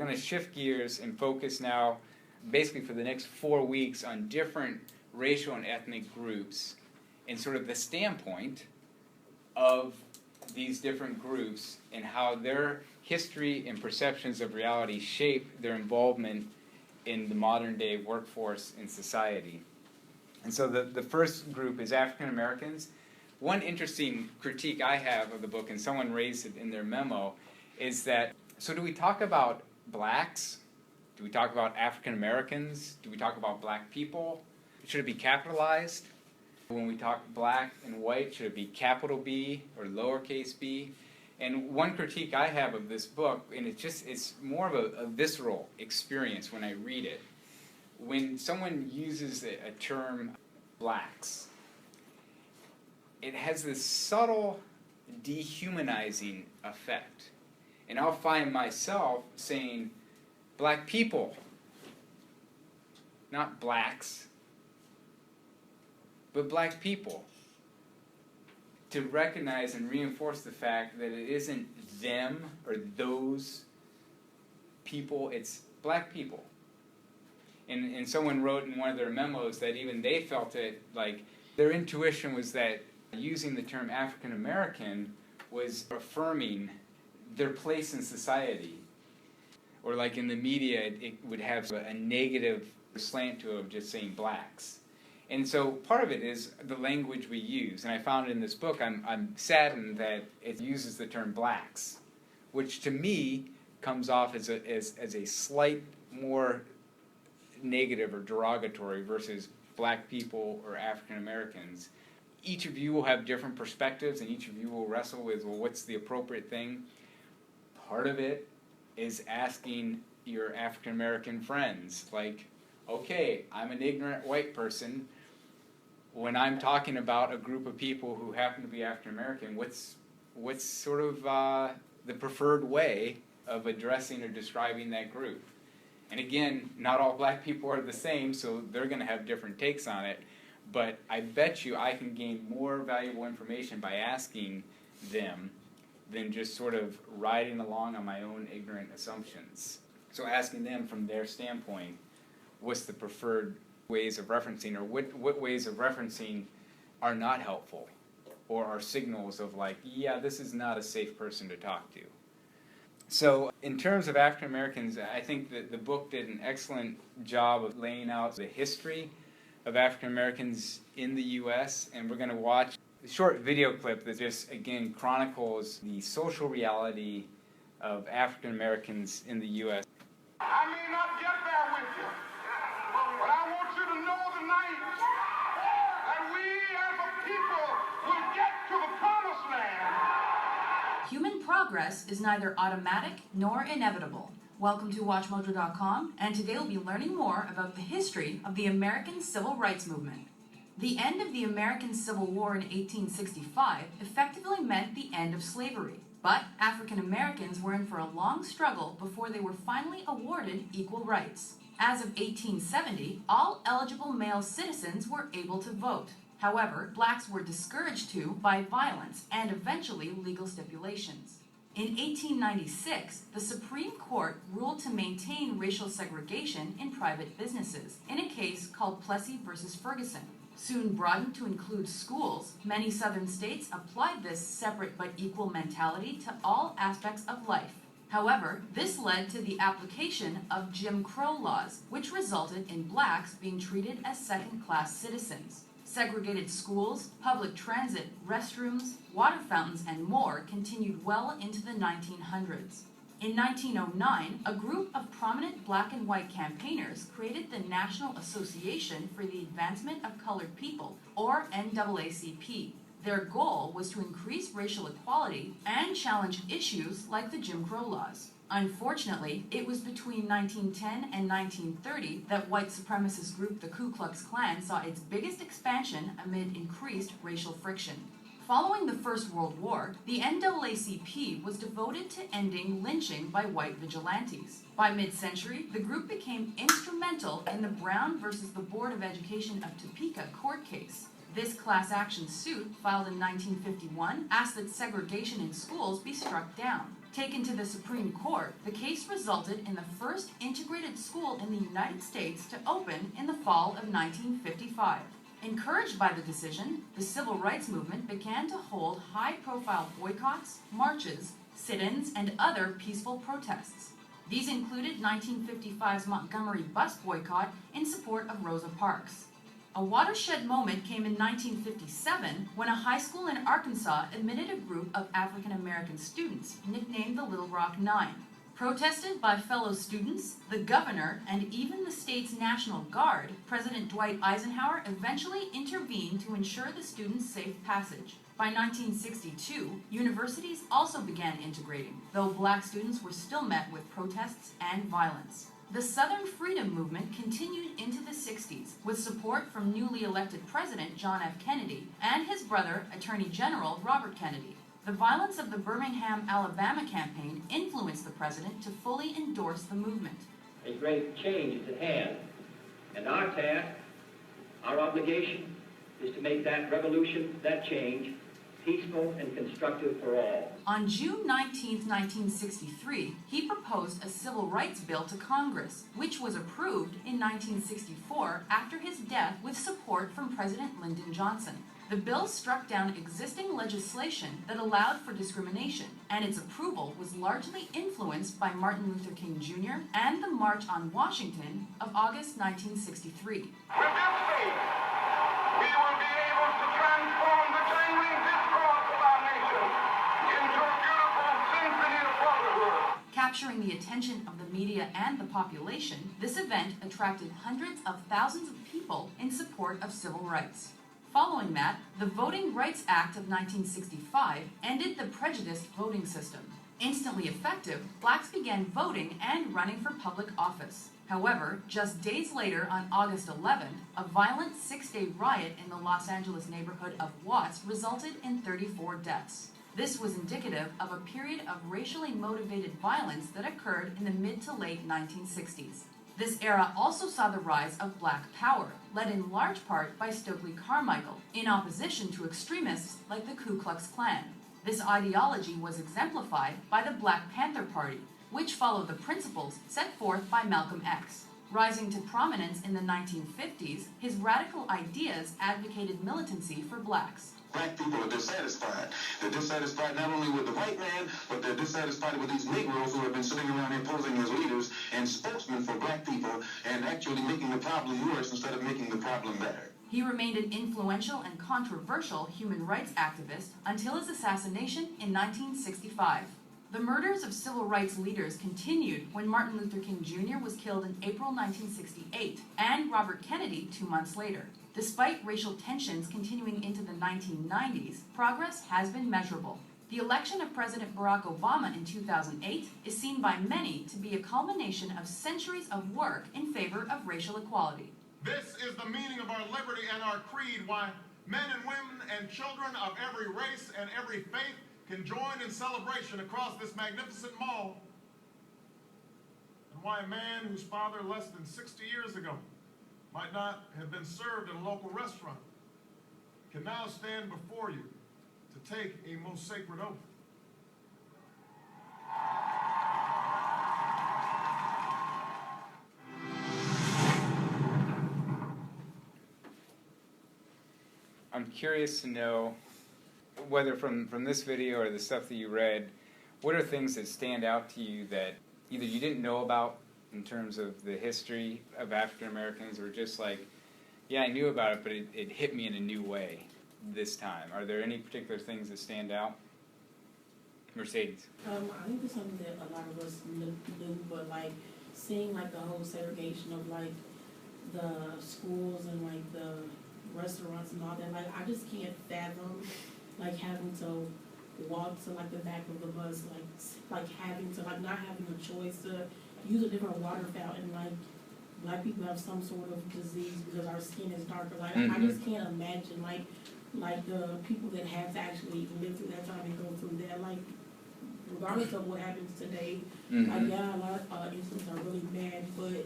going to shift gears and focus now, basically for the next 4 weeks, on different racial and ethnic groups and sort of the standpoint of these different groups and how their history and perceptions of reality shape their involvement in the modern day workforce and society. And so the first group is African Americans. One interesting critique I have of the book, and someone raised it in their memo, is that, so do we talk about blacks? Do we talk about African Americans? Do we talk about black people? Should it be capitalized? When we talk black and white, should it be capital B or lowercase b? And one critique I have of this book, and it's more of a visceral experience when I read it. When someone uses a term, blacks, it has this subtle dehumanizing effect. And I'll find myself saying, black people, not blacks, but black people, to recognize and reinforce the fact that it isn't them or those people, it's black people. And someone wrote in one of their memos that even they felt it, like their intuition was that using the term African American was affirming their place in society. Or like in the media, it would have a negative slant to it of just saying blacks. And so part of it is the language we use. And I found in this book, I'm saddened that it uses the term blacks, which to me comes off as a slight more negative or derogatory versus black people or African Americans. Each of you will have different perspectives, and each of you will wrestle with, well, what's the appropriate thing? Part of it is asking your African American friends, like, okay, I'm an ignorant white person. When I'm talking about a group of people who happen to be African American, what's sort of the preferred way of addressing or describing that group? And again, not all black people are the same, so they're going to have different takes on it. But I bet you I can gain more valuable information by asking them than just sort of riding along on my own ignorant assumptions. So asking them from their standpoint, what's the preferred ways of referencing, or what ways of referencing are not helpful, or are signals of like, yeah, this is not a safe person to talk to. So in terms of African Americans, I think that the book did an excellent job of laying out the history of African Americans in the U.S., and we're going to watch a short video clip that just, again, chronicles the social reality of African Americans in the U.S. I may not get there with you, but I want you to know tonight that we as a people will get to the promised land. Human progress is neither automatic nor inevitable. Welcome to WatchMojo.com, and today we'll be learning more about the history of the American Civil Rights Movement. The end of the American Civil War in 1865 effectively meant the end of slavery, but African Americans were in for a long struggle before they were finally awarded equal rights. As of 1870, all eligible male citizens were able to vote. However, blacks were discouraged to by violence and eventually legal stipulations. In 1896, the Supreme Court ruled to maintain racial segregation in private businesses in a case called Plessy v. Ferguson. Soon broadened to include schools, many southern states applied this separate but equal mentality to all aspects of life. However, this led to the application of Jim Crow laws, which resulted in blacks being treated as second-class citizens. Segregated schools, public transit, restrooms, water fountains, and more continued well into the 1900s. In 1909, a group of prominent black and white campaigners created the National Association for the Advancement of Colored People, or NAACP. Their goal was to increase racial equality and challenge issues like the Jim Crow laws. Unfortunately, it was between 1910 and 1930 that white supremacist group the Ku Klux Klan saw its biggest expansion amid increased racial friction. Following the First World War, the NAACP was devoted to ending lynching by white vigilantes. By mid-century, the group became instrumental in the Brown versus the Board of Education of Topeka court case. This class action suit, filed in 1951, asked that segregation in schools be struck down. Taken to the Supreme Court, the case resulted in the first integrated school in the United States to open in the fall of 1955. Encouraged by the decision, the civil rights movement began to hold high-profile boycotts, marches, sit-ins, and other peaceful protests. These included 1955's Montgomery bus boycott in support of Rosa Parks. A watershed moment came in 1957 when a high school in Arkansas admitted a group of African American students nicknamed the Little Rock Nine. Protested by fellow students, the governor, and even the state's National Guard, President Dwight Eisenhower eventually intervened to ensure the students' safe passage. By 1962, universities also began integrating, though black students were still met with protests and violence. The Southern Freedom Movement continued into the 60s with support from newly elected President John F. Kennedy and his brother, Attorney General Robert Kennedy. The violence of the Birmingham, Alabama campaign influenced the president to fully endorse the movement. A great change is at hand, and our task, our obligation, is to make that revolution, that change, peaceful and constructive for all. On June 19, 1963, he proposed a civil rights bill to Congress, which was approved in 1964 after his death with support from President Lyndon Johnson. The bill struck down existing legislation that allowed for discrimination, and its approval was largely influenced by Martin Luther King Jr. and the March on Washington of August 1963. With this faith, we will be able to transform the jangling discourse of our nation into a beautiful symphony of brotherhood. Capturing the attention of the media and the population, this event attracted hundreds of thousands of people in support of civil rights. Following that, the Voting Rights Act of 1965 ended the prejudiced voting system. Instantly effective, blacks began voting and running for public office. However, just days later, on August 11th, a violent six-day riot in the Los Angeles neighborhood of Watts resulted in 34 deaths. This was indicative of a period of racially motivated violence that occurred in the mid to late 1960s. This era also saw the rise of Black Power, led in large part by Stokely Carmichael, in opposition to extremists like the Ku Klux Klan. This ideology was exemplified by the Black Panther Party, which followed the principles set forth by Malcolm X. Rising to prominence in the 1950s, his radical ideas advocated militancy for blacks. Black people are dissatisfied. They're dissatisfied not only with the white man, but they're dissatisfied with these Negroes who have been sitting around here posing as leaders and spokesmen for black people and actually making the problem worse instead of making the problem better. He remained an influential and controversial human rights activist until his assassination in 1965. The murders of civil rights leaders continued when Martin Luther King Jr. was killed in April 1968 and Robert Kennedy 2 months later. Despite racial tensions continuing into the 1990s, progress has been measurable. The election of President Barack Obama in 2008 is seen by many to be a culmination of centuries of work in favor of racial equality. This is the meaning of our liberty and our creed, why men and women and children of every race and every faith can join in celebration across this magnificent mall, and why a man whose father less than 60 years ago might not have been served in a local restaurant can now stand before you to take a most sacred oath. I'm curious to know, whether from this video or the stuff that you read, what are things that stand out to you that either you didn't know about in terms of the history of African Americans, or just like, yeah, I knew about it, but it hit me in a new way this time? Are there any particular things that stand out? Mercedes. I think it's something that a lot of us knew, but like seeing like the whole segregation of like the schools and like the restaurants and all that, like I just can't fathom like having to walk to like the back of the bus, like having to like not having a choice to use a different water fountain, like black people have some sort of disease because our skin is darker. Like I just can't imagine like the people that have to actually live through that time and go through that. Like regardless of what happens today, like yeah, a lot of incidents are really bad, but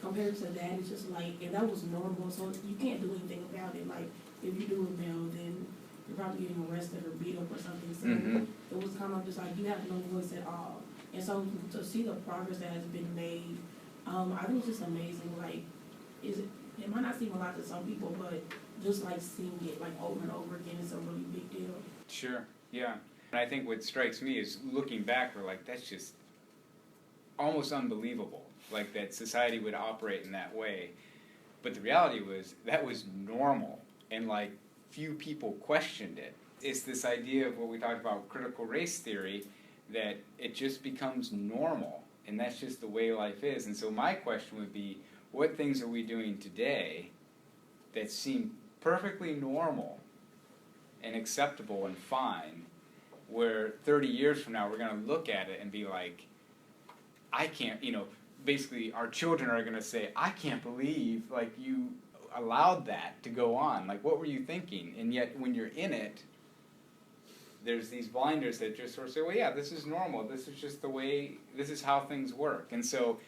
compared to that, it's just like, and that was normal, so you can't do anything about it. Like if you do rebel, then you're probably getting arrested or beat up or something. So Mhm. it was kind of just like you have no voice at all. And so to see the progress that has been made, I think it's just amazing. Like, it might not seem a lot to some people, but just like seeing it like over and over again is a really big deal. Sure, yeah. And I think what strikes me is looking back, we're like, that's just almost unbelievable, like that society would operate in that way. But the reality was that was normal, and like few people questioned it. It's this idea of what we talked about, critical race theory, that it just becomes normal, and that's just the way life is. And so my question would be, what things are we doing today that seem perfectly normal and acceptable and fine, where 30 years from now we're going to look at it and be like, I can't, basically our children are going to say, I can't believe like you allowed that to go on. Like, what were you thinking? And yet when you're in it, there's these blinders that just sort of say, well, yeah, this is normal. This is just the way, this is how things work. And so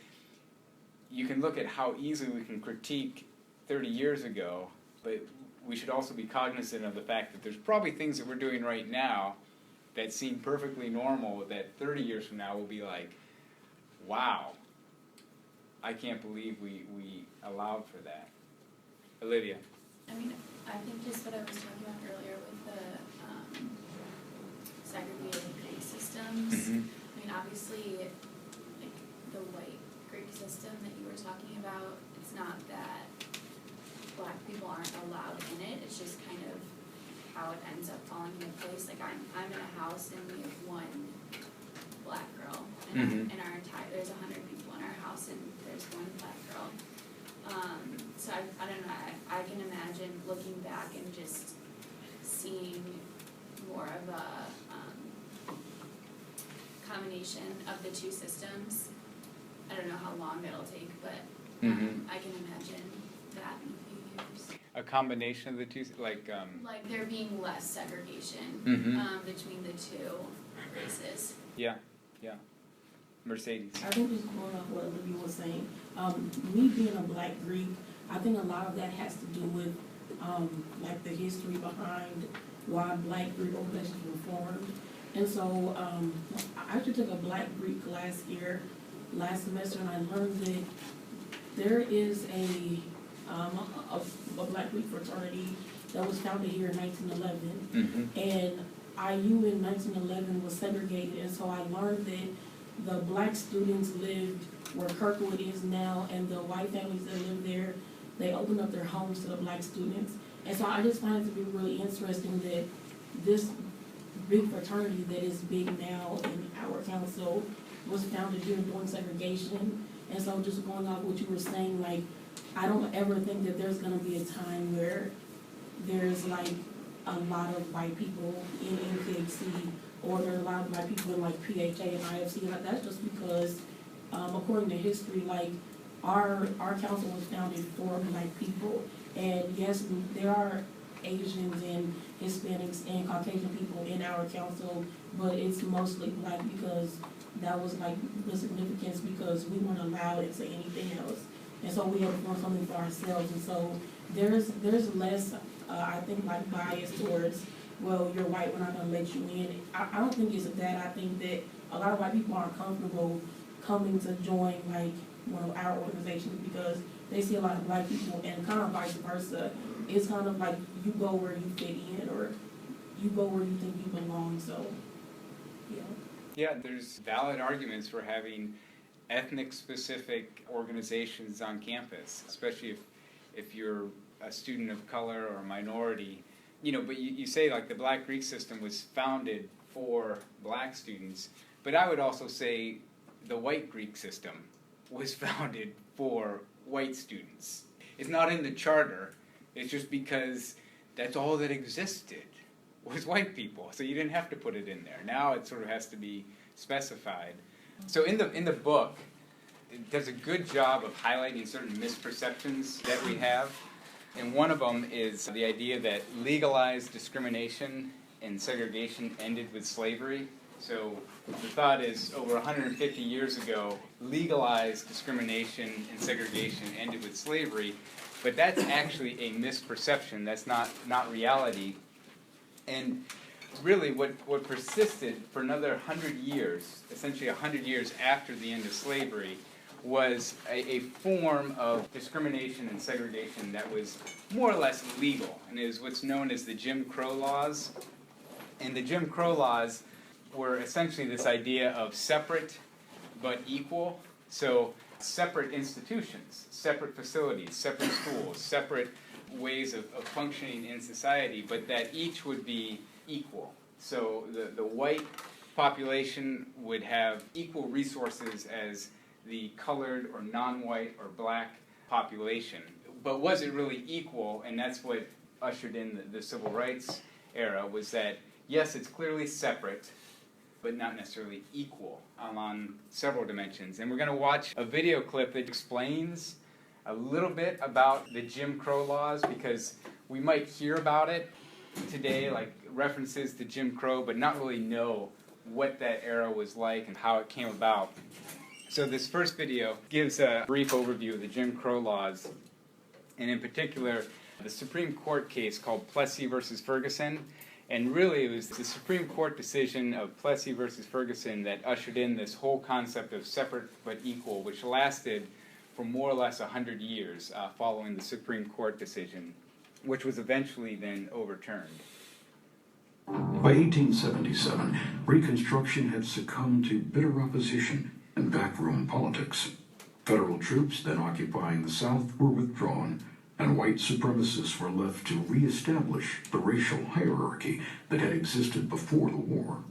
you can look at how easily we can critique 30 years ago, but we should also be cognizant of the fact that there's probably things that we're doing right now that seem perfectly normal that 30 years from now will be like, wow, I can't believe we allowed for that. Olivia. I mean, I think just what I was talking about earlier with the segregated Greek systems. Mm-hmm. I mean, obviously, like the white Greek system that you were talking about, it's not that Black people aren't allowed in it. It's just kind of how it ends up falling into place. Like I'm in a house and we have one Black girl, and in our entire there's 100 people in our house and there's one Black girl. So I don't know. I can imagine looking back and just seeing more of a combination of the two systems. I don't know how long that'll take, but I can imagine that in a few years. A combination of the two, like there being less segregation between the two races. Yeah. Mercedes. I think just going off what Olivia was saying, me being a Black Greek, I think a lot of that has to do with like the history behind why Black Greek organizations were formed. And so I actually took a Black Greek class here last semester, and I learned that there is a Black Greek fraternity that was founded here in 1911, and IU in 1911 was segregated, and so I learned that the Black students lived where Kirkwood is now, and the white families that lived there, they opened up their homes to the Black students. And so I just find it to be really interesting that this big fraternity that is big now in our council was founded here during segregation. And so just going off what you were saying, like, I don't ever think that there's gonna be a time where there's like a lot of white people in NPHC, or there are a lot of white people in like PHA and IFC. Like, that's just because, according to history, like our council was founded for Black people, and yes, there are Asians and Hispanics and Caucasian people in our council, but it's mostly Black because that was like the significance, because we weren't allowed to say anything else, and so we had to form something for ourselves. And so there's less, I think, like bias towards, well, you're white, we're not going to let you in. I don't think it's that. I think that a lot of white people aren't comfortable coming to join like one of our organizations because they see a lot of Black people, and kind of vice versa. It's kind of like you go where you fit in, or you go where you think you belong. So, yeah. Yeah, there's valid arguments for having ethnic-specific organizations on campus, especially if you're a student of color or a minority. But you say like the Black Greek system was founded for Black students, but I would also say the white Greek system was founded for white students. It's not in the charter, it's just because that's all that existed was white people, so you didn't have to put it in there. Now it sort of has to be specified. So in the book, it does a good job of highlighting certain misperceptions that we have. And one of them is the idea that legalized discrimination and segregation ended with slavery. So the thought is, over 150 years ago, legalized discrimination and segregation ended with slavery, but that's actually a misperception. That's not reality. And really what persisted for another 100 years, essentially 100 years after the end of slavery, was a form of discrimination and segregation that was more or less legal, and it was what's known as the Jim Crow laws. And the Jim Crow laws were essentially this idea of separate but equal. So separate institutions, separate facilities, separate schools, separate ways of functioning in society, but that each would be equal. So the white population would have equal resources as the colored or non-white or black population. But was it really equal? And that's what ushered in the civil rights era, was that, yes, it's clearly separate, but not necessarily equal on several dimensions. And we're going to watch a video clip that explains a little bit about the Jim Crow laws, because we might hear about it today, like references to Jim Crow, but not really know what that era was like and how it came about. So this first video gives a brief overview of the Jim Crow laws, and in particular, the Supreme Court case called Plessy versus Ferguson. And really, it was the Supreme Court decision of Plessy versus Ferguson that ushered in this whole concept of separate but equal, which lasted for more or less 100 years following the Supreme Court decision, which was eventually then overturned. By 1877, Reconstruction had succumbed to bitter opposition and backroom politics. Federal troops then occupying the South were withdrawn, and white supremacists were left to reestablish the racial hierarchy that had existed before the war.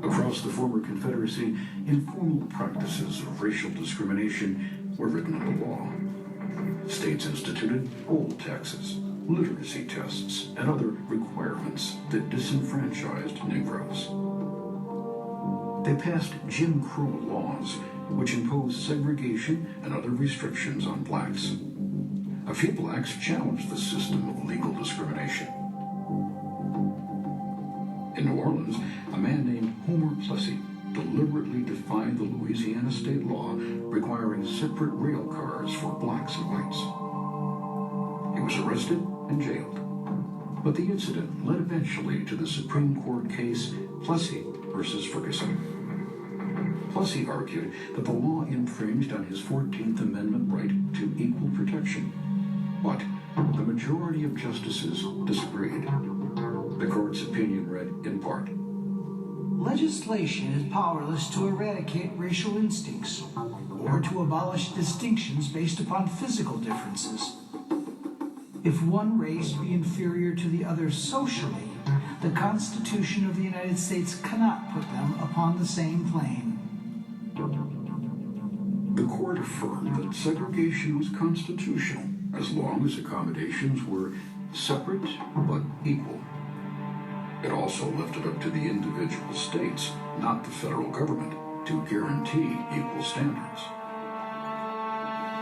Across the former Confederacy, informal practices of racial discrimination were written into law. States instituted poll taxes, literacy tests, and other requirements that disenfranchised Negroes. They passed Jim Crow laws, which imposed segregation and other restrictions on blacks. A few blacks challenged the system of legal discrimination. In New Orleans, a man named Homer Plessy deliberately defied the Louisiana state law requiring separate rail cars for blacks and whites. He was arrested and jailed. But the incident led eventually to the Supreme Court case Plessy versus Ferguson. Plessy argued that the law infringed on his 14th Amendment right to equal protection. But the majority of justices disagreed. The court's opinion read in part, legislation is powerless to eradicate racial instincts or to abolish distinctions based upon physical differences. If one race be inferior to the other socially, the Constitution of the United States cannot put them upon the same plane. The court affirmed that segregation was constitutional as long as accommodations were separate but equal. It also left it up to the individual states, not the federal government, to guarantee equal standards.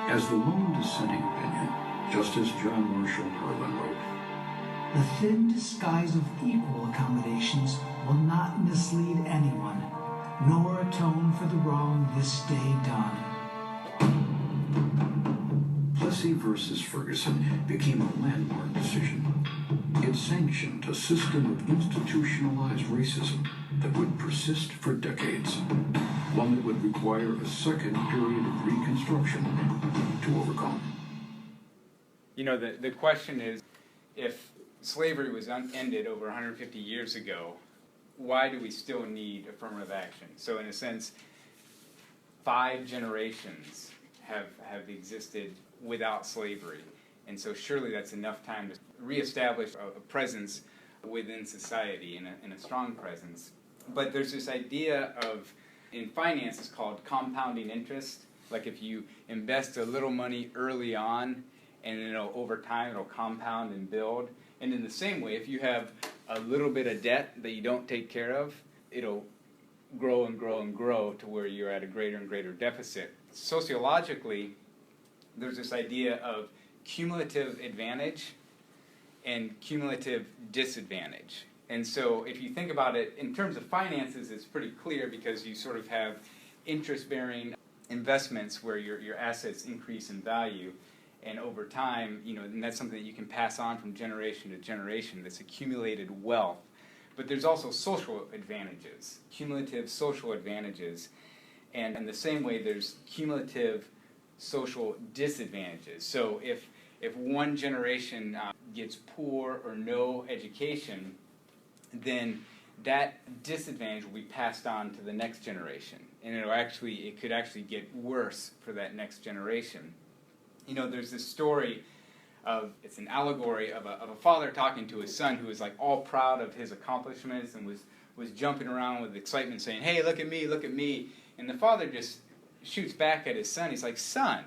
As the lone dissenting opinion, Justice John Marshall Harlan wrote, the thin disguise of equal accommodations will not mislead anyone, nor atone for the wrong this day done. Plessy versus Ferguson became a landmark decision. It sanctioned a system of institutionalized racism that would persist for decades, one that would require a second period of Reconstruction to overcome. You know, the question is, if slavery was ended over 150 years ago, why do we still need affirmative action? So in a sense, 5 generations have existed without slavery. And so surely that's enough time to reestablish a presence within society, and a strong presence. But there's this idea of, in finance, it's called compounding interest. Like if you invest a little money early on, and over time it'll compound and build. And in the same way, if you have a little bit of debt that you don't take care of, it'll grow and grow and grow to where you're at a greater and greater deficit. Sociologically, there's this idea of cumulative advantage and cumulative disadvantage. And so if you think about it in terms of finances, it's pretty clear because you sort of have interest-bearing investments where your assets increase in value. And over time, and that's something that you can pass on from generation to generation, this accumulated wealth. But there's also social advantages, cumulative social advantages. And in the same way, there's cumulative social disadvantages. So if one generation gets poor or no education, then that disadvantage will be passed on to the next generation. And it could actually get worse for that next generation. There's this story it's an allegory of a father talking to his son who was like all proud of his accomplishments and was jumping around with excitement saying, "Hey, look at me, look at me." And the father just shoots back at his son. He's like, "Son,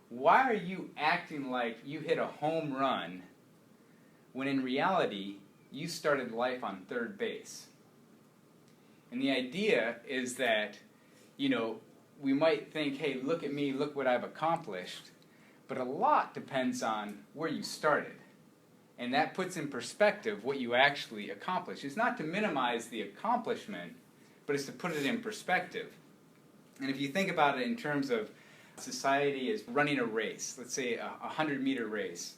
why are you acting like you hit a home run when in reality you started life on third base?" And the idea is that, we might think, "Hey, look at me, look what I've accomplished." But a lot depends on where you started. And that puts in perspective what you actually accomplished. It's not to minimize the accomplishment, but it's to put it in perspective. And if you think about it in terms of society is running a race, let's say a 100-meter race.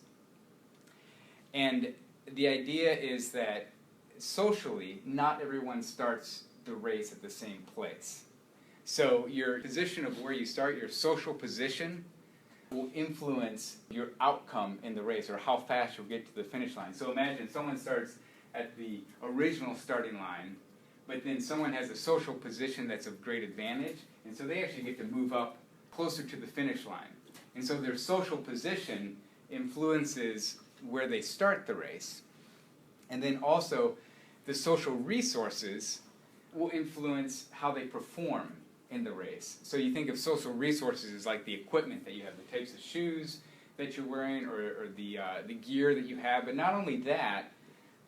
And the idea is that socially, not everyone starts the race at the same place. So your position of where you start, your social position, will influence your outcome in the race or how fast you'll get to the finish line. So imagine someone starts at the original starting line, but then someone has a social position that's of great advantage, and so they actually get to move up closer to the finish line. And so their social position influences where they start the race. And then also the social resources will influence how they perform in the race. So you think of social resources as like the equipment that you have, the types of shoes that you're wearing or the gear that you have, but not only that,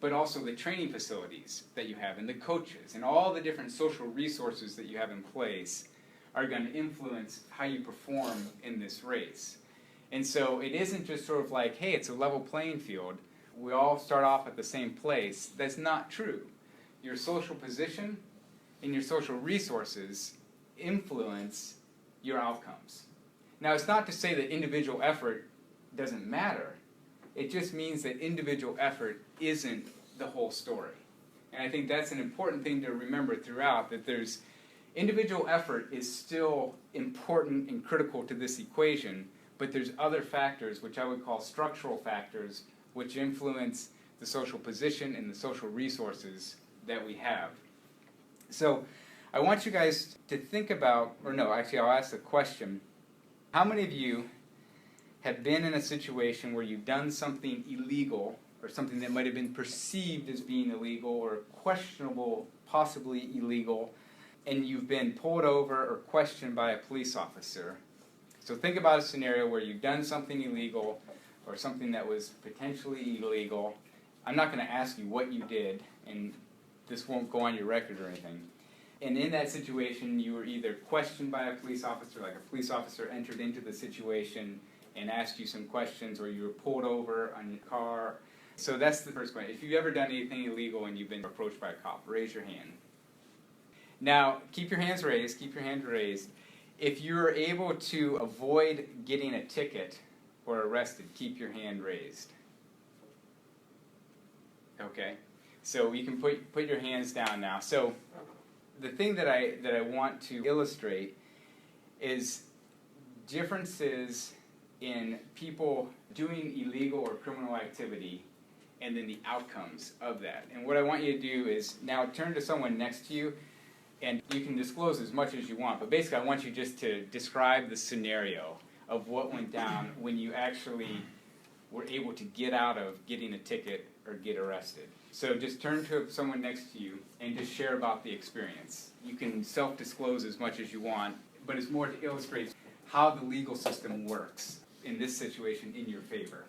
but also the training facilities that you have and the coaches and all the different social resources that you have in place are going to influence how you perform in this race. And so it isn't just sort of like, hey, it's a level playing field. We all start off at the same place. That's not true. Your social position and your social resources influence your outcomes. Now, it's not to say that individual effort doesn't matter. It just means that individual effort isn't the whole story. And I think that's an important thing to remember throughout, that there's individual effort is still important and critical to this equation, but there's other factors, which I would call structural factors, which influence the social position and the social resources that we have. So I want you guys to think about, I'll ask a question. How many of you have been in a situation where you've done something illegal or something that might have been perceived as being illegal or questionable, possibly illegal, and you've been pulled over or questioned by a police officer? So think about a scenario where you've done something illegal or something that was potentially illegal. I'm not going to ask you what you did, and this won't go on your record or anything. And in that situation, you were either questioned by a police officer, like a police officer entered into the situation and asked you some questions, or you were pulled over on your car. So that's the first question. If you've ever done anything illegal and you've been approached by a cop, raise your hand. Now, keep your hands raised, keep your hand raised. If you're able to avoid getting a ticket or arrested, keep your hand raised. Okay? So you can put your hands down now. So the thing that I want to illustrate is differences in people doing illegal or criminal activity and then the outcomes of that. And what I want you to do is now turn to someone next to you, and you can disclose as much as you want, but basically I want you just to describe the scenario of what went down when you actually were able to get out of getting a ticket or get arrested. So just turn to someone next to you and just share about the experience. You can self-disclose as much as you want, but it's more to illustrate how the legal system works in this situation in your favor.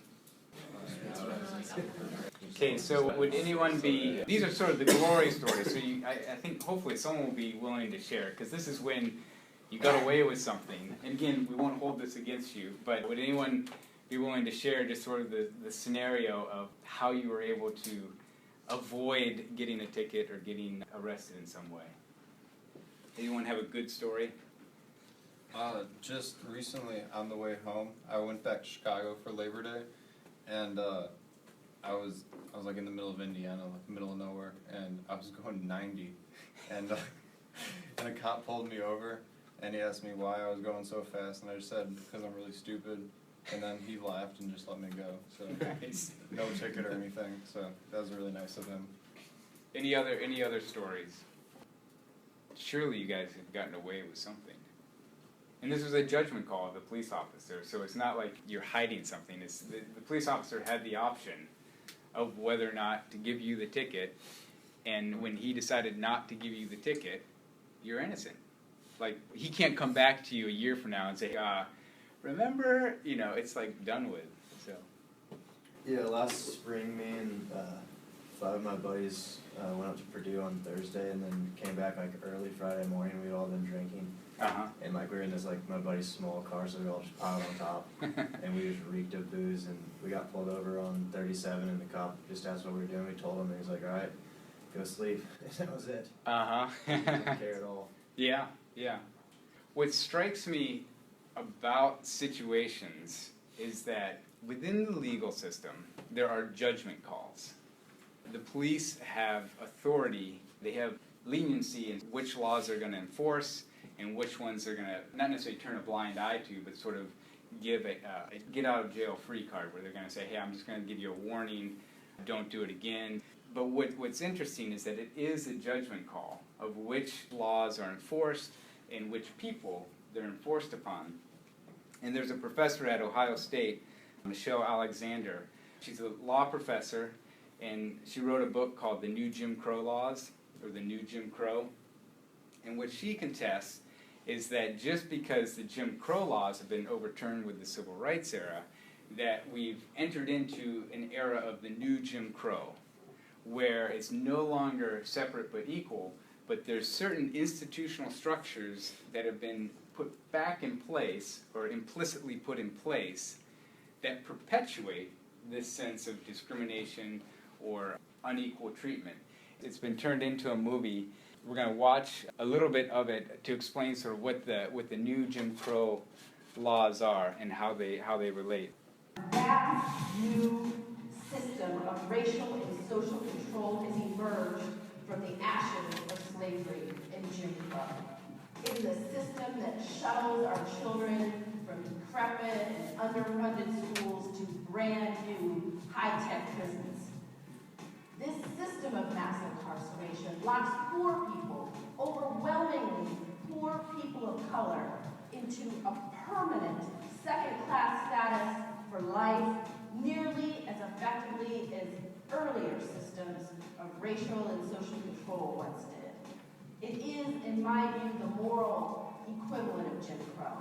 Okay, so would anyone be, these are sort of the glory stories, so I think hopefully someone will be willing to share, because this is when you got away with something. And again, we won't hold this against you, but would anyone be willing to share just sort of the scenario of how you were able to avoid getting a ticket or getting arrested in some way? Anyone have a good story? Just recently on the way home, I went back to Chicago for Labor Day, and I was like in the middle of Indiana, like middle of nowhere, and I was going 90, and a cop pulled me over, and he asked me why I was going so fast, and I just said because I'm really stupid, and then he laughed and just let me go. So Nice. no ticket or anything. So that was really nice of him. Any other stories? Surely you guys have gotten away with something. And this was a judgment call of the police officer, so it's not like you're hiding something. It's the police officer had the option of whether or not to give you the ticket, and when he decided not to give you the ticket, you're innocent. Like, he can't come back to you a year from now and say, remember, it's like done with, so. Yeah, last spring, me and 5 of my buddies went up to Purdue on Thursday and then came back like early Friday morning. We'd all been drinking. And like we were in this like my buddy's small car, so we all just piled on top, and we just reeked of booze. And we got pulled over on 37, and the cop just asked what we were doing. We told him, and he was like, "All right, go sleep." And that was it. He didn't care at all. Yeah. What strikes me about situations is that within the legal system, there are judgment calls. The police have authority. They have leniency in which laws they're going to enforce and which ones they're going to not necessarily turn a blind eye to, but sort of give a get-out-of-jail-free card where they're going to say, hey, I'm just going to give you a warning, don't do it again. But what's interesting is that it is a judgment call of which laws are enforced and which people they're enforced upon. And there's a professor at Ohio State, Michelle Alexander. She's a law professor, and she wrote a book called The New Jim Crow Laws, or The New Jim Crow. And what she contests is that just because the Jim Crow laws have been overturned with the Civil Rights era, that we've entered into an era of the new Jim Crow, where it's no longer separate but equal, but there's certain institutional structures that have been put back in place, or implicitly put in place, that perpetuate this sense of discrimination or unequal treatment. It's been turned into a movie. We're going to watch a little bit of it to explain sort of what the new Jim Crow laws are and how they relate. That new system of racial and social control has emerged from the ashes of slavery and Jim Crow. It is a system that shuttles our children from decrepit and underfunded schools to brand new high-tech prisons. This system of mass incarceration locks poor people, overwhelmingly poor people of color, into a permanent second-class status for life, nearly as effectively as earlier systems of racial and social control once did. It is, in my view, the moral equivalent of Jim Crow.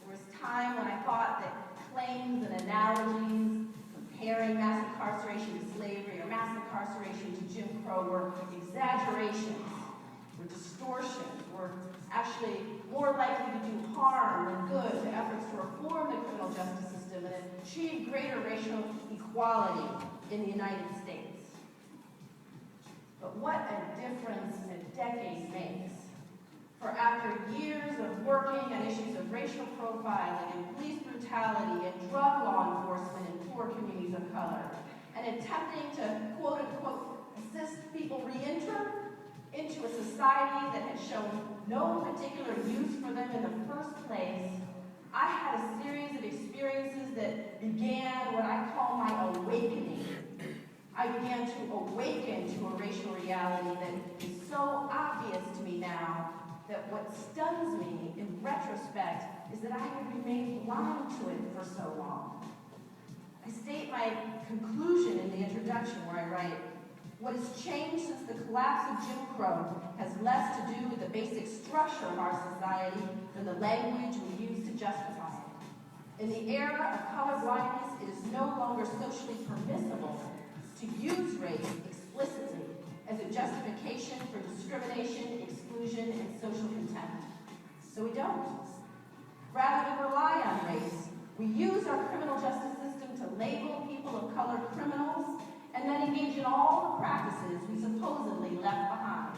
There was a time when I thought that claims and analogies comparing mass incarceration to slavery or mass incarceration to Jim Crow were exaggerations, were distortions, were actually more likely to do harm than good to efforts to reform the criminal justice system and achieve greater racial equality in the United States. But what a difference a decade makes. For after years of working on issues of racial profiling and police brutality and drug law enforcement in poor communities of color, and attempting to, quote-unquote, assist people re-enter into a society that had shown no particular use for them in the first place, I had a series of experiences that began what I call my awakening. I began to awaken to a racial reality that is so obvious to me now that what stuns me in retrospect is that I have remained blind to it for so long. I state my conclusion in the introduction where I write, what has changed since the collapse of Jim Crow has less to do with the basic structure of our society than the language we use to justify it. In the era of colorblindness, it is no longer socially permissible to use race explicitly as a justification for discrimination, exclusion, and social contempt. So we don't. Rather than rely on race, we use our criminal justice system to label people of color criminals and then engage in all the practices we supposedly left behind.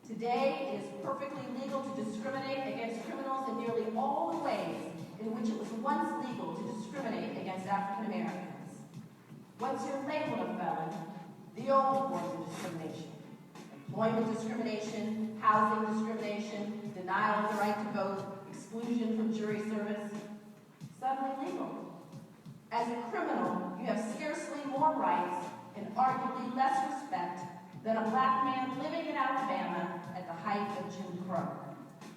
To Today, it is perfectly legal to discriminate against criminals in nearly all the ways in which it was once legal to discriminate against African Americans. Once you're labeled a felon, the old forms of discrimination, employment discrimination, housing discrimination, denial of the right to vote, exclusion from jury service, suddenly legal. As a criminal, you have scarcely more rights and arguably less respect than a black man living in Alabama at the height of Jim Crow.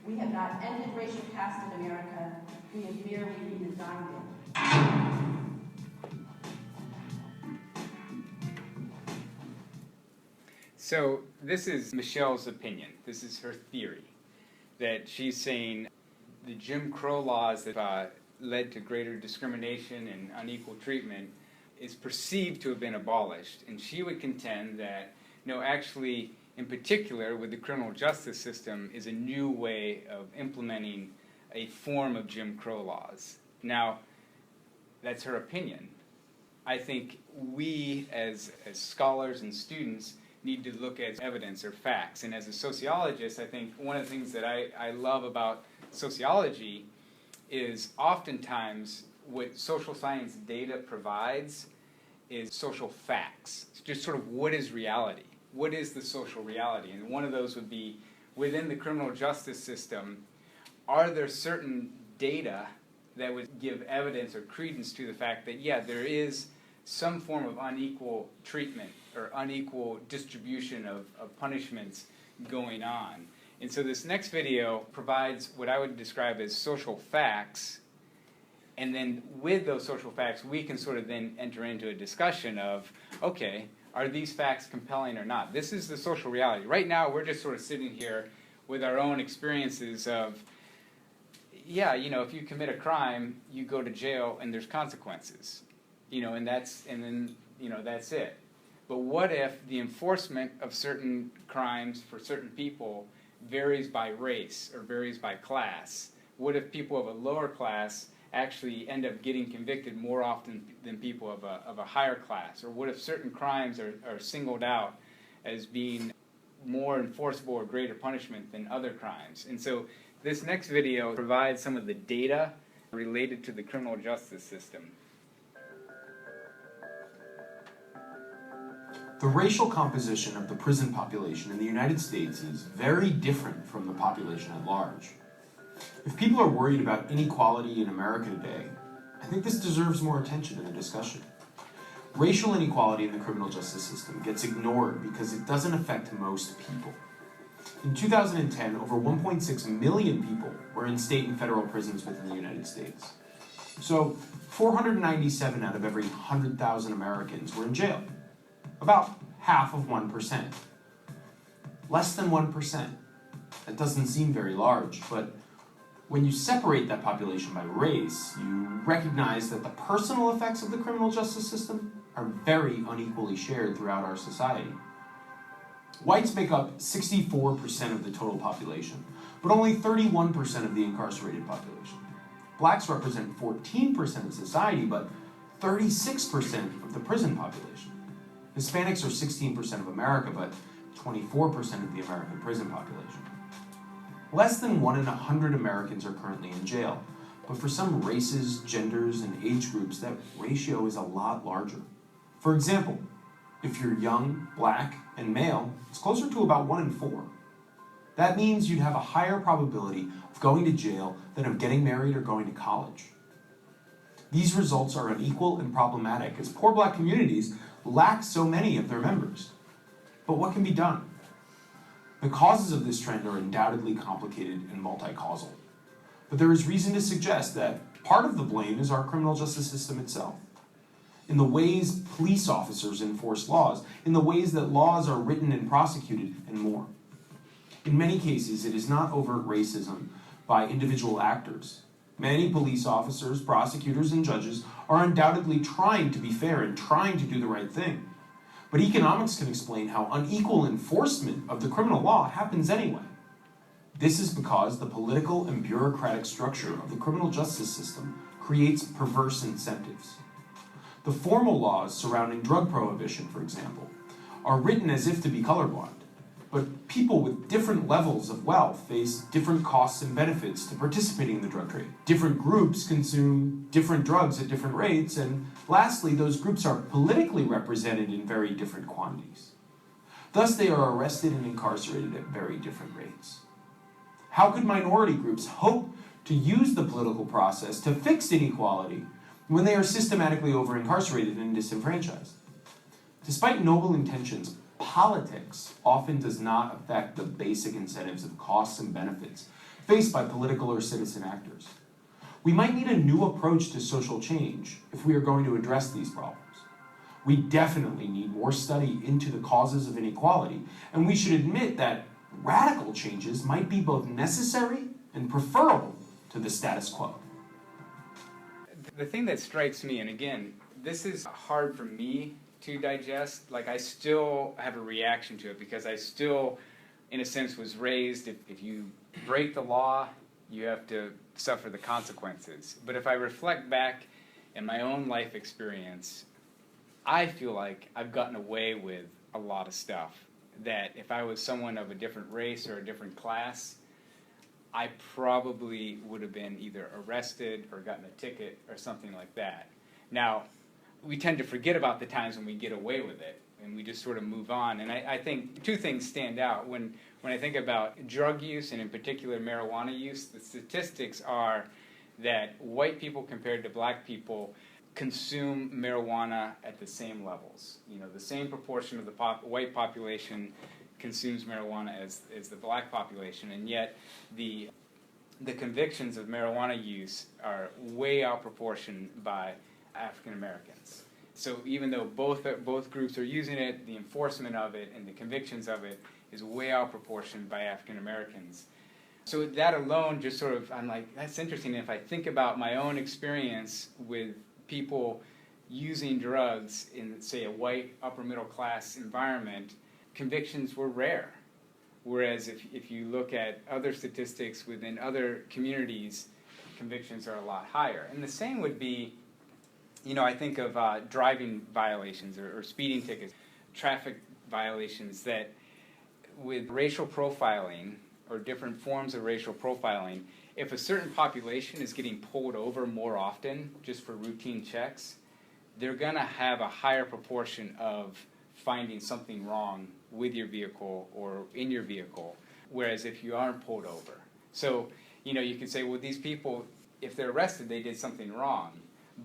We have not ended racial caste in America, we have merely redesigned it. So this is Michelle's opinion. This is her theory, that she's saying the Jim Crow laws that led to greater discrimination and unequal treatment is perceived to have been abolished. And she would contend that, no, actually, in particular, with the criminal justice system, is a new way of implementing a form of Jim Crow laws. Now, that's her opinion. I think we, as scholars and students, need to look at evidence or facts. And as a sociologist, I think one of the things that I love about sociology is oftentimes what social science data provides is social facts. It's just sort of what is reality? What is the social reality? And one of those would be, within the criminal justice system, are there certain data that would give evidence or credence to the fact that, yeah, there is some form of unequal treatment or unequal distribution of punishments going on. And so this next video provides what I would describe as social facts, and then with those social facts, we can sort of then enter into a discussion of, okay, are these facts compelling or not? This is the social reality. Right now, we're just sort of sitting here with our own experiences of, yeah, you know, if you commit a crime, you go to jail and there's consequences, you know, and then, you know, that's it. But what if the enforcement of certain crimes for certain people varies by race or varies by class? What if people of a lower class actually end up getting convicted more often than people of a higher class? Or what if certain crimes are singled out as being more enforceable or greater punishment than other crimes? And so this next video provides some of the data related to the criminal justice system. The racial composition of the prison population in the United States is very different from the population at large. If people are worried about inequality in America today, I think this deserves more attention in the discussion. Racial inequality in the criminal justice system gets ignored because it doesn't affect most people. In 2010, over 1.6 million people were in state and federal prisons within the United States. So 497 out of every 100,000 Americans were in jail. About half of 1%. Less than 1%. That doesn't seem very large, but when you separate that population by race, you recognize that the personal effects of the criminal justice system are very unequally shared throughout our society. Whites make up 64% of the total population, but only 31% of the incarcerated population. Blacks represent 14% of society, but 36% of the prison population. Hispanics are 16% of America, but 24% of the American prison population. Less than 1 in 100 Americans are currently in jail, but for some races, genders, and age groups, that ratio is a lot larger. For example, if you're young, black, and male, it's closer to about 1 in 4. That means you'd have a higher probability of going to jail than of getting married or going to college. These results are unequal and problematic, as poor black communities lack so many of their members. But what can be done? The causes of this trend are undoubtedly complicated and multi-causal. But there is reason to suggest that part of the blame is our criminal justice system itself. In the ways police officers enforce laws, in the ways that laws are written and prosecuted, and more. In many cases, it is not overt racism by individual actors. Many police officers, prosecutors, and judges are undoubtedly trying to be fair and trying to do the right thing. But economics can explain how unequal enforcement of the criminal law happens anyway. This is because the political and bureaucratic structure of the criminal justice system creates perverse incentives. The formal laws surrounding drug prohibition, for example, are written as if to be colorblind. But people with different levels of wealth face different costs and benefits to participating in the drug trade. Different groups consume different drugs at different rates, and lastly, those groups are politically represented in very different quantities. Thus, they are arrested and incarcerated at very different rates. How could minority groups hope to use the political process to fix inequality when they are systematically over-incarcerated and disenfranchised? Despite noble intentions, politics often does not affect the basic incentives of costs and benefits faced by political or citizen actors. We might need a new approach to social change if we are going to address these problems. We definitely need more study into the causes of inequality, and we should admit that radical changes might be both necessary and preferable to the status quo. The thing that strikes me, and again, this is hard for me to digest, like I still have a reaction to it because I still, in a sense, was raised, if you break the law, you have to suffer the consequences. But if I reflect back in my own life experience, I feel like I've gotten away with a lot of stuff that if I was someone of a different race or a different class, I probably would have been either arrested or gotten a ticket or something like that. Now, we tend to forget about the times when we get away with it, and we just sort of move on. And I think two things stand out. When I think about drug use, and in particular marijuana use, the statistics are that white people compared to black people consume marijuana at the same levels. You know, the same proportion of the white population consumes marijuana as the black population, and yet the convictions of marijuana use are way outproportioned by African Americans. So even though both groups are using it, the enforcement of it and the convictions of it is way outproportioned by African Americans. So that alone just sort of, I'm like, that's interesting. And if I think about my own experience with people using drugs in, say, a white upper middle class environment, convictions were rare. Whereas if you look at other statistics within other communities, convictions are a lot higher. And the same would be, you know, I think of driving violations or speeding tickets, traffic violations that with racial profiling or different forms of racial profiling, if a certain population is getting pulled over more often just for routine checks, they're going to have a higher proportion of finding something wrong with your vehicle or in your vehicle, whereas if you aren't pulled over. So, you know, you can say, well, these people, if they're arrested, they did something wrong.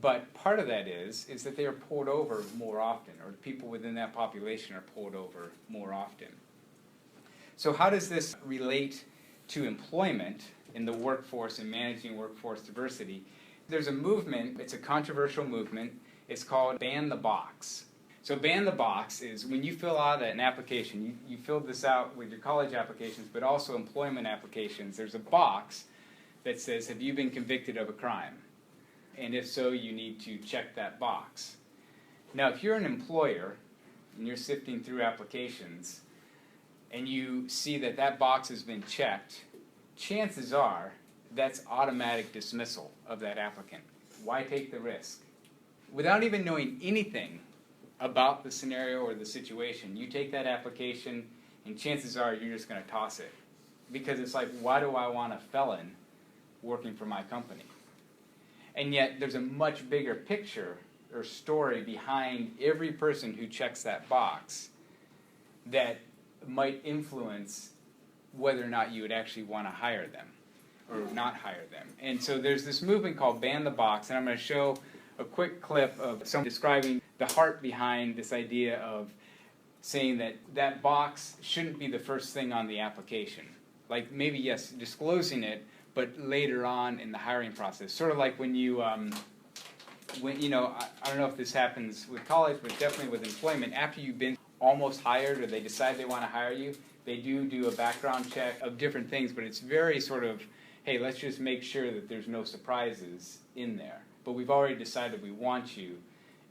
But part of that is that they are pulled over more often, or people within that population are pulled over more often. So how does this relate to employment in the workforce and managing workforce diversity? There's a movement, it's a controversial movement, it's called Ban the Box. So Ban the Box is when you fill out an application, you fill this out with your college applications, but also employment applications, there's a box that says, have you been convicted of a crime? And if so, you need to check that box. Now, if you're an employer and you're sifting through applications and you see that that box has been checked, chances are that's automatic dismissal of that applicant. Why take the risk? Without even knowing anything about the scenario or the situation, you take that application and chances are you're just going to toss it. Because it's like, why do I want a felon working for my company? And yet there's a much bigger picture or story behind every person who checks that box that might influence whether or not you would actually want to hire them or not hire them. And so there's this movement called Ban the Box, and I'm going to show a quick clip of someone describing the heart behind this idea of saying that that box shouldn't be the first thing on the application. Like maybe, yes, disclosing it, but later on in the hiring process. Sort of like when you, I don't know if this happens with college, but definitely with employment, after you've been almost hired or they decide they want to hire you, they do a background check of different things, but it's very sort of, hey, let's just make sure that there's no surprises in there. But we've already decided we want you,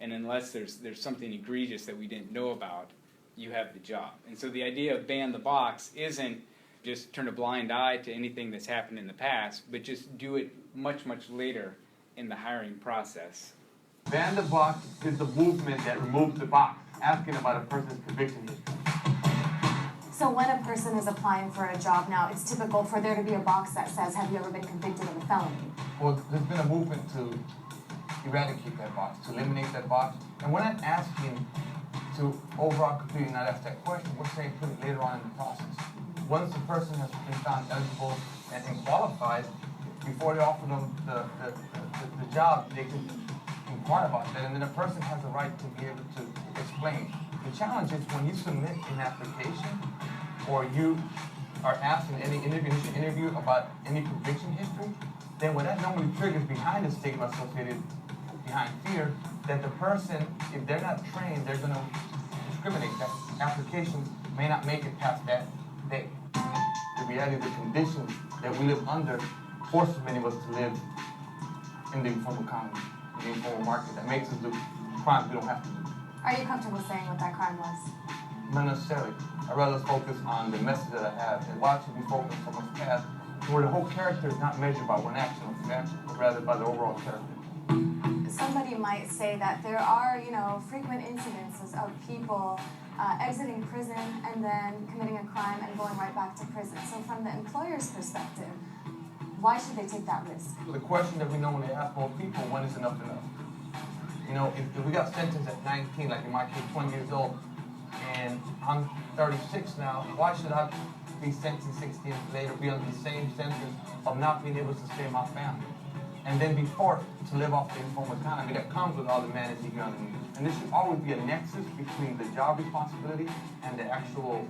and unless there's something egregious that we didn't know about, you have the job. And so the idea of Ban the Box isn't just turn a blind eye to anything that's happened in the past, but just do it much, much later in the hiring process. Ban the Box is the movement that removed the box, asking about a person's conviction history. So when a person is applying for a job now, it's typical for there to be a box that says, have you ever been convicted of a felony? Well, there's been a movement to eradicate that box, to eliminate that box. And we're not asking to overall completely not ask that question. We're saying put it later on in the process. Once the person has been found eligible and qualified, before they offer them the job, they can inquire about that. And then a person has the right to be able to explain. The challenge is when you submit an application or you are asked in any interview about any conviction history, then what that normally triggers behind the stigma associated behind fear, that the person, if they're not trained, they're going to discriminate. That application may not make it past that day. The reality, the conditions that we live under forces many of us to live in the informal economy, in the informal market. That makes us do crimes we don't have to do. Are you comfortable saying what that crime was? Not necessarily. I'd rather focus on the message that I have and watch it be focused on someone's past, where the whole character is not measured by one action or two actions, but rather by the overall character. Somebody might say that there are, frequent incidences of people exiting prison and then committing a crime and going right back to prison. So from the employer's perspective, why should they take that risk? The question that we normally ask most people, when is enough enough? If we got sentenced at 19, like in my case, 20 years old, and I'm 36 now, why should I be sentenced 16 years later, be under the same sentence of not being able to sustain my family? And then be forced to live off the informal economy that comes with all the managing here underneath. And there should always be a nexus between the job responsibility and the actual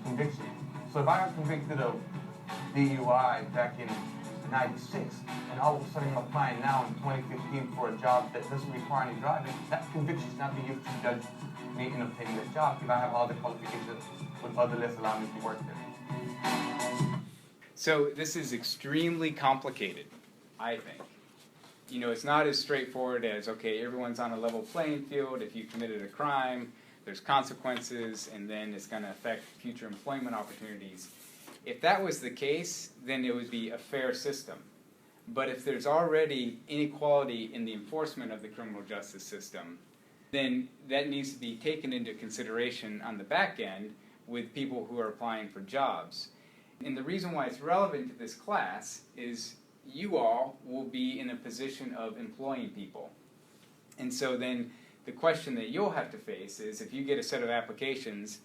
conviction. So if I got convicted of DUI back in 96, and all of a sudden I'm applying now in 2015 for a job that doesn't require any driving, that conviction should not be used to judge me in obtaining this job if I have all the qualifications with other lists allowing me to work there. So this is extremely complicated, I think. It's not as straightforward as, okay, everyone's on a level playing field. If you committed a crime, there's consequences, and then it's going to affect future employment opportunities. If that was the case, then it would be a fair system. But if there's already inequality in the enforcement of the criminal justice system, then that needs to be taken into consideration on the back end with people who are applying for jobs. And the reason why it's relevant to this class is you all will be in a position of employing people. And so then the question that you'll have to face is, if you get a set of applications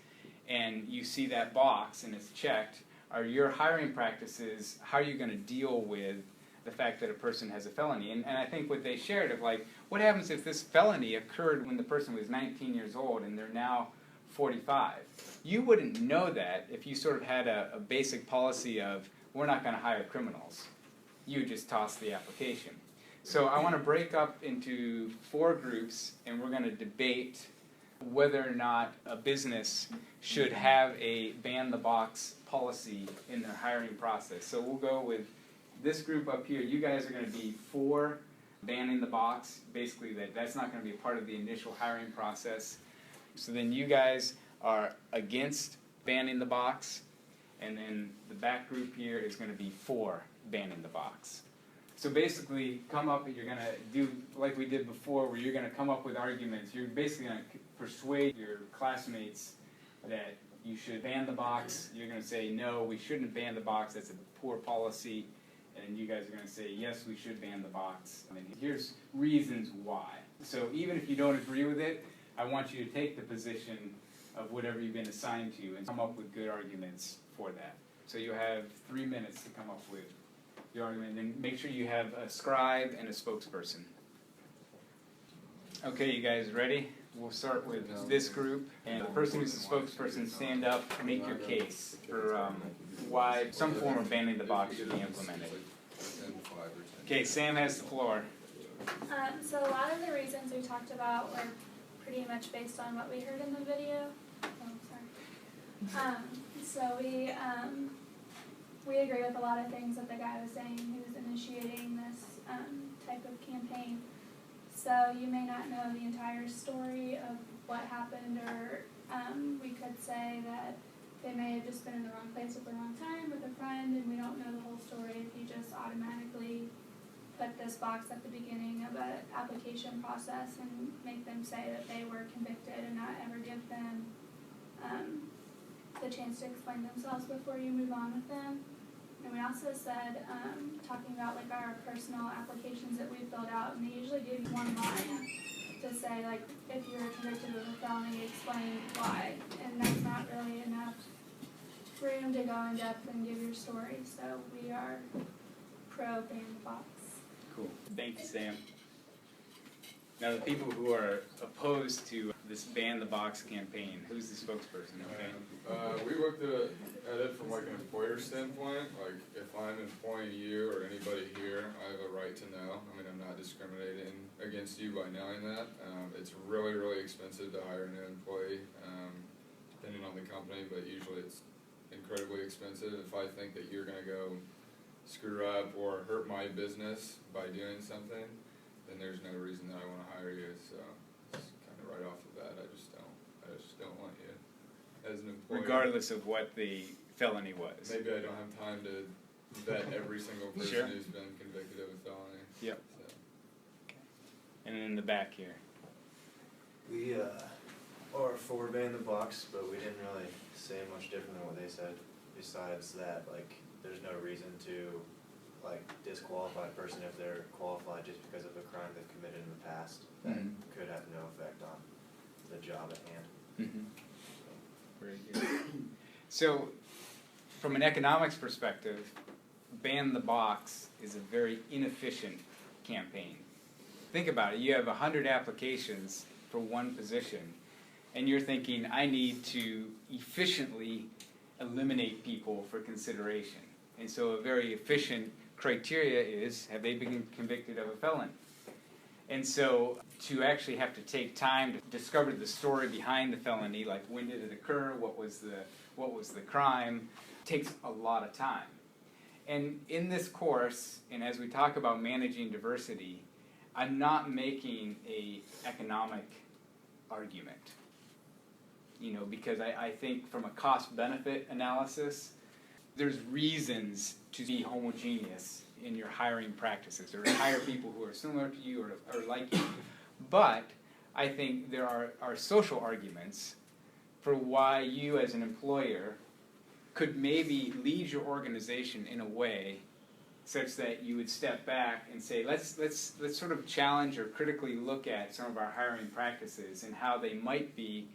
and you see that box and it's checked, are your hiring practices, how are you going to deal with the fact that a person has a felony? And I think what they shared of what happens if this felony occurred when the person was 19 years old and they're now 45? You wouldn't know that if you sort of had a basic policy of, we're not going to hire criminals. You would just toss the application. So I want to break up into 4 groups, and we're going to debate whether or not a business should have a ban-the-box policy in their hiring process. So we'll go with this group up here. You guys are going to be for banning the box. Basically, that's not going to be a part of the initial hiring process. So then you guys are against banning the box, and then the back group here is going to be for banning the box. So basically, you're going to do like we did before, where you're going to come up with arguments. You're basically going to persuade your classmates that you should ban the box. You're going to say, no, we shouldn't ban the box. That's a poor policy. And you guys are going to say, yes, we should ban the box. And here's reasons why. So even if you don't agree with it, I want you to take the position of whatever you've been assigned to and come up with good arguments for that. So you have 3 minutes to come up with your argument, and make sure you have a scribe and a spokesperson. Okay, you guys ready? We'll start with this group, and the person who's the spokesperson, stand up, make your case for why some form of banning the box should be implemented. Okay, Sam has the floor. So a lot of the reasons we talked about were pretty much based on what we heard in the video. Oh, sorry. So we agree with a lot of things that the guy was saying who's initiating this type of campaign. So you may not know the entire story of what happened, or we could say that they may have just been in the wrong place at the wrong time with a friend, and we don't know the whole story if you just automatically put this box at the beginning of an application process and make them say that they were convicted and not ever give them the chance to explain themselves before you move on with them. And we also said, talking about like our personal applications that we filled out, and they usually give you one line to say like, if you're convicted of a felony, explain why. And that's not really enough room to go in depth and give your story. So we are pro ban the box. Cool. Thank you, Sam. Now, the people who are opposed to this ban the box campaign, who's the spokesperson? Okay. We looked at it from like an employer standpoint. Like, if I'm employing you or anybody here, I have a right to know. I mean, I'm not discriminating against you by knowing that. It's really, really expensive to hire a new employee, depending on the company, but usually it's incredibly expensive. If I think that you're going to go screw up or hurt my business by doing something, then there's no reason that I want to hire you. So it's kind of right off the bat, I just don't want you as an employee. Regardless of what the felony was. Maybe I don't have time to vet every single person Sure. who's been convicted of a felony. Yep. So. Okay. And then in the back here. We are for ban the box, but we didn't really say much different than what they said. Besides that, like, there's no reason to like disqualify a person if they're qualified just because of a crime they've committed in the past that could have no effect on the job at hand. Very good. So, from an economics perspective, ban the box is a very inefficient campaign. Think about it. You have 100 applications for one position, and you're thinking, I need to efficiently eliminate people for consideration. And so a very efficient criteria is, have they been convicted of a felony? And so to actually have to take time to discover the story behind the felony, like when did it occur, what was the crime, takes a lot of time. And in this course, and as we talk about managing diversity, I'm not making an economic argument. Because I think from a cost-benefit analysis, there's reasons to be homogeneous in your hiring practices, or to hire people who are similar to you or like you. But I think there are social arguments for why you as an employer could maybe lead your organization in a way such that you would step back and say, let's sort of challenge or critically look at some of our hiring practices and how they might be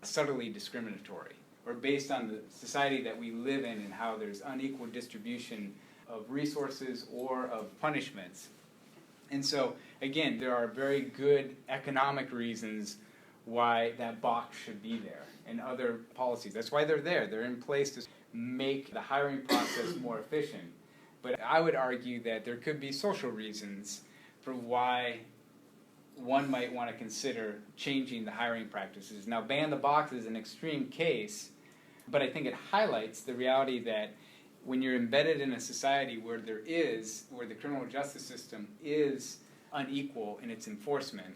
subtly discriminatory, or based on the society that we live in and how there's unequal distribution of resources or of punishments. And so, again, there are very good economic reasons why that box should be there, and other policies. That's why they're there. They're in place to make the hiring process more efficient. But I would argue that there could be social reasons for why one might want to consider changing the hiring practices. Now, ban the box is an extreme case, but I think it highlights the reality that when you're embedded in a society where the criminal justice system is unequal in its enforcement,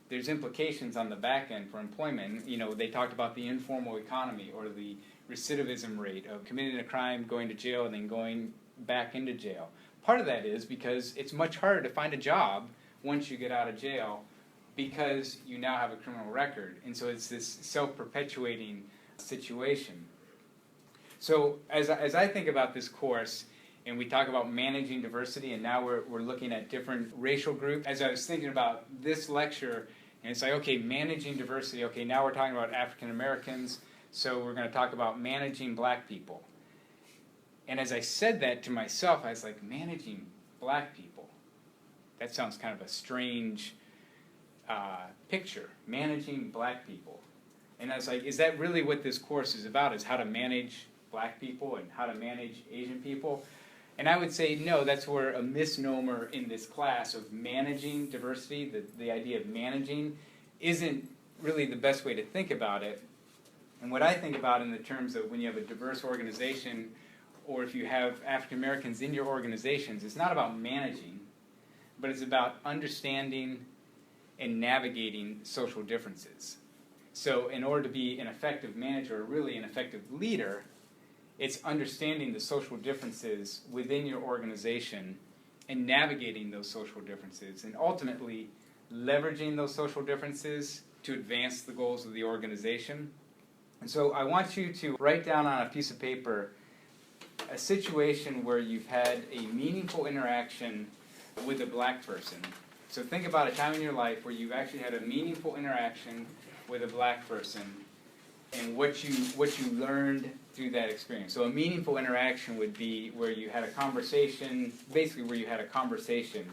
there's implications on the back end for employment. They talked about the informal economy, or the recidivism rate of committing a crime, going to jail, and then going back into jail. Part of that is because it's much harder to find a job once you get out of jail, because you now have a criminal record. And so it's this self-perpetuating situation. So as I think about this course, and we talk about managing diversity, and now we're looking at different racial groups, as I was thinking about this lecture, and it's like, okay, managing diversity, okay, now we're talking about African Americans, so we're going to talk about managing black people. And as I said that to myself, I was like, managing black people? That sounds kind of a strange picture, managing black people. And I was like, is that really what this course is about, is how to manage black people and how to manage Asian people? And I would say, no, that's where a misnomer in this class of managing diversity, the idea of managing, isn't really the best way to think about it. And what I think about in the terms of when you have a diverse organization, or if you have African Americans in your organizations, it's not about managing, but it's about understanding and navigating social differences. So in order to be an effective manager, or really an effective leader, it's understanding the social differences within your organization and navigating those social differences, and ultimately leveraging those social differences to advance the goals of the organization. And so I want you to write down on a piece of paper a situation where you've had a meaningful interaction with a black person. So think about a time in your life where you've actually had a meaningful interaction with a black person and what you learned through that experience. So a meaningful interaction would be where you had a conversation, basically where you had a conversation.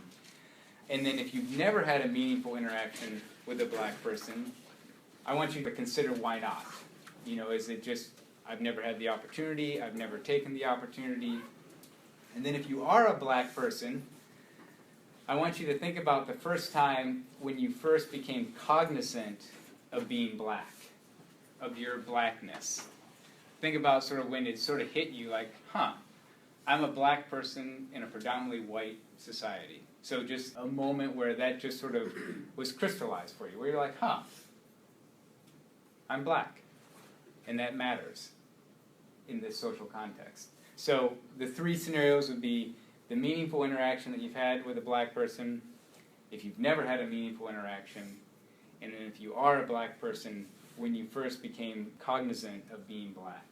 And then if you've never had a meaningful interaction with a black person, I want you to consider why not. You know, is it just, I've never had the opportunity, I've never taken the opportunity. And then if you are a black person, I want you to think about the first time when you first became cognizant of being black, of your blackness. Think about sort of when it sort of hit you like, I'm a black person in a predominantly white society. So just a moment where that just sort of was crystallized for you, where you're like, I'm black. And that matters in this social context. So the three scenarios would be the meaningful interaction that you've had with a black person, if you've never had a meaningful interaction, and then if you are a black person, when you first became cognizant of being black.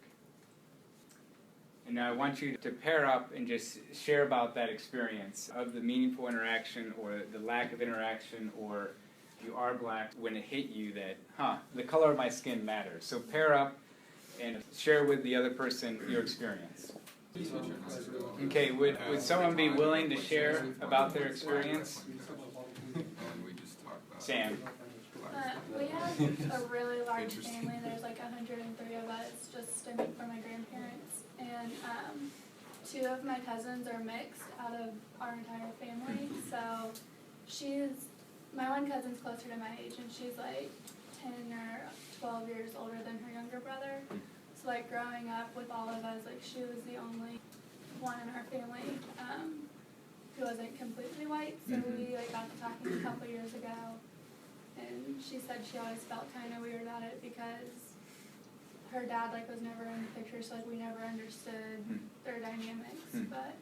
And now I want you to pair up and just share about that experience of the meaningful interaction or the lack of interaction, or if you are black, when it hit you that, the color of my skin matters. So pair up and share with the other person your experience. Okay, would someone be willing to share about their experience? Sam. We have a really large family. There's like 103 of us, just stemming from my grandparents. And 2 of my cousins are mixed out of our entire family. So my one cousin's closer to my age, and she's like 10 or 12 years older than her younger brother. So like growing up with all of us, like she was the only one in our family who wasn't completely white. So we like got to talking a couple years ago, and she said she always felt kind of weird about it because her dad like was never in the picture, so like we never understood their dynamics. But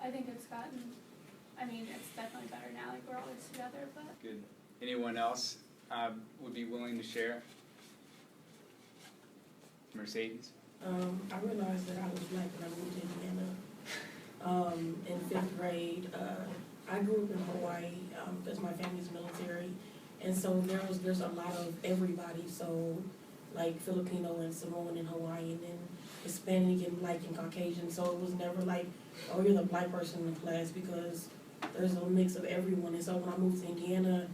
I think it's definitely better now. Like we're always together. But good. Anyone else would be willing to share? Mercedes? I realized that I was black when I moved to Indiana in 5th grade. I grew up in Hawaii because my family's military, and so there's a lot of everybody. So like Filipino and Samoan and Hawaiian and Hispanic and black and Caucasian. So it was never like, oh, you're the black person in the class, because there's a mix of everyone. And so when I moved to Indiana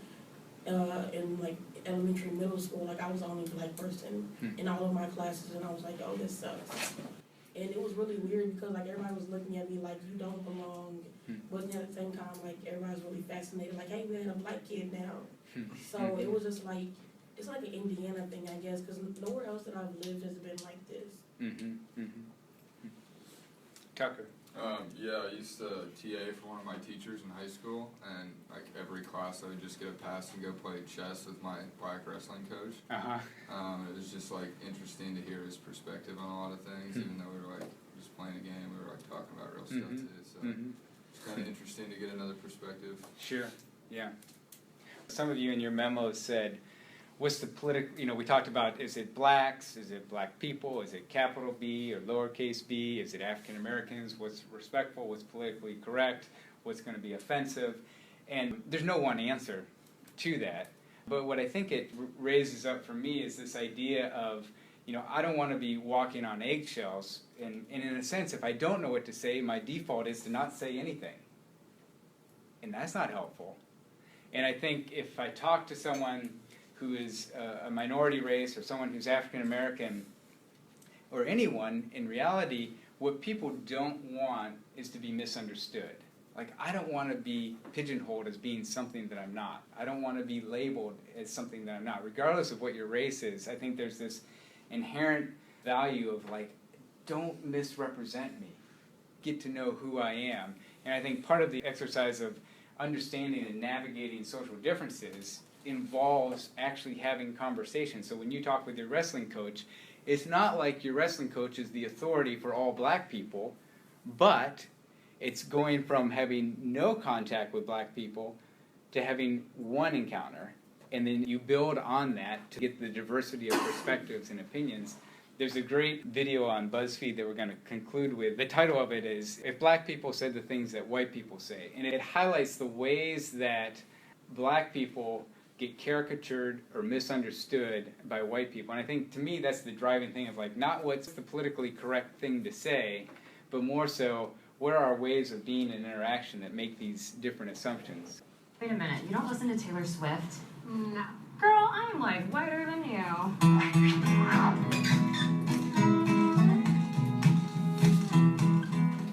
in like elementary, middle school, like I was the only black person in all of my classes, and I was like, oh, this sucks. And it was really weird because like everybody was looking at me like you don't belong, but then at the same time like everybody's really fascinated, like, hey, we had a black kid now. So it was just like, it's like an Indiana thing, I guess, because nowhere else that I've lived has been like this. Tucker. Yeah, I used to TA for one of my teachers in high school, and like every class I would just get a pass and go play chess with my black wrestling coach. It was just like interesting to hear his perspective on a lot of things, even though we were like just playing a game, we were like talking about real stuff too. So it's kind of interesting to get another perspective. Sure, yeah. Some of you in your memos said, what's the political, we talked about, is it blacks, is it black people, is it capital B or lowercase b, is it African Americans, what's respectful, what's politically correct, what's going to be offensive, and there's no one answer to that. But what I think it raises up for me is this idea of, I don't want to be walking on eggshells, and in a sense, if I don't know what to say, my default is to not say anything. And that's not helpful. And I think if I talk to someone who is a minority race or someone who's African American or anyone, in reality, what people don't want is to be misunderstood. Like, I don't want to be pigeonholed as being something that I'm not. I don't want to be labeled as something that I'm not. Regardless of what your race is, I think there's this inherent value of, like, don't misrepresent me. Get to know who I am. And I think part of the exercise of understanding and navigating social differences involves actually having conversations. So when you talk with your wrestling coach, it's not like your wrestling coach is the authority for all black people, but it's going from having no contact with black people to having one encounter and then you build on that to get the diversity of perspectives and opinions. There's a great video on BuzzFeed that we're going to conclude with. The title of it is, If Black People Said the Things That White People Say. And it highlights the ways that black people get caricatured or misunderstood by white people. And I think, to me, that's the driving thing of, like, not what's the politically correct thing to say, but more so, what are our ways of being in interaction that make these different assumptions? Wait a minute, you don't listen to Taylor Swift? No. Girl, I'm like whiter than you.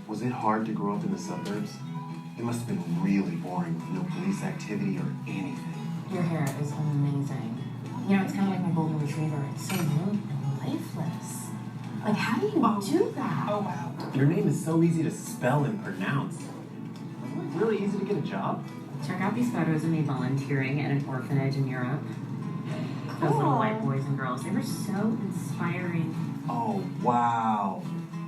Was it hard to grow up in the suburbs? It must have been really boring with no police activity or anything. Your hair is amazing. You know, it's kind of like my golden retriever. It's so blue and lifeless. Like, how do you do that? Oh, wow. Your name is so easy to spell and pronounce. Wasn't it really easy to get a job? Check out these photos of me volunteering at an orphanage in Europe. Those little white boys and girls, they were so inspiring. Oh, wow.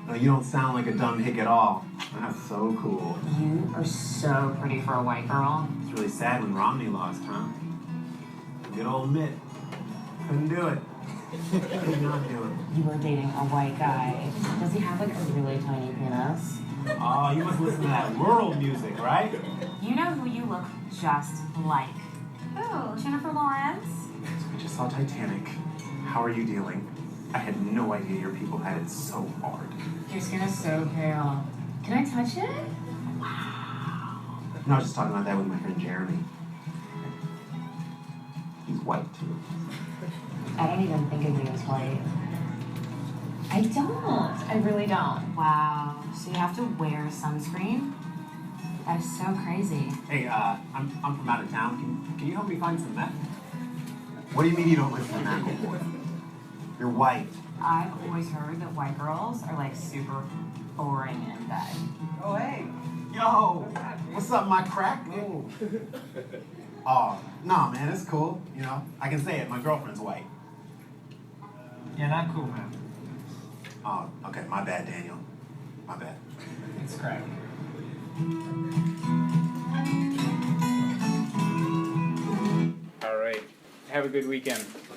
No, you don't sound like a dumb hick at all. That's so cool. You are so pretty for a white girl. It's really sad when Romney lost, huh? Good old Mitt. Couldn't do it. Could not do it. You were dating a white guy. Does he have like a really tiny penis? Oh, you must listen to that world music, right? You know who you look just like? Who? Jennifer Lawrence? So we just saw Titanic. How are you dealing? I had no idea your people had it so hard. Your skin is so pale. Can I touch it? Wow. No, I was just talking about that with my friend Jeremy. He's white, too. I don't even think of you as white. I don't. I really don't. Wow. So you have to wear sunscreen? That is so crazy. Hey, I'm from out of town. Can you help me find some meth? What do you mean you don't live from Macklemore? You're white. I've always heard that white girls are like super boring in bed. Oh, hey. Yo, what's up, my crack? Oh, no, man, it's cool. You know, I can say it. My girlfriend's white. Yeah, not cool, man. Oh, okay. My bad, Daniel. My bad. It's crack. All right. Have a good weekend.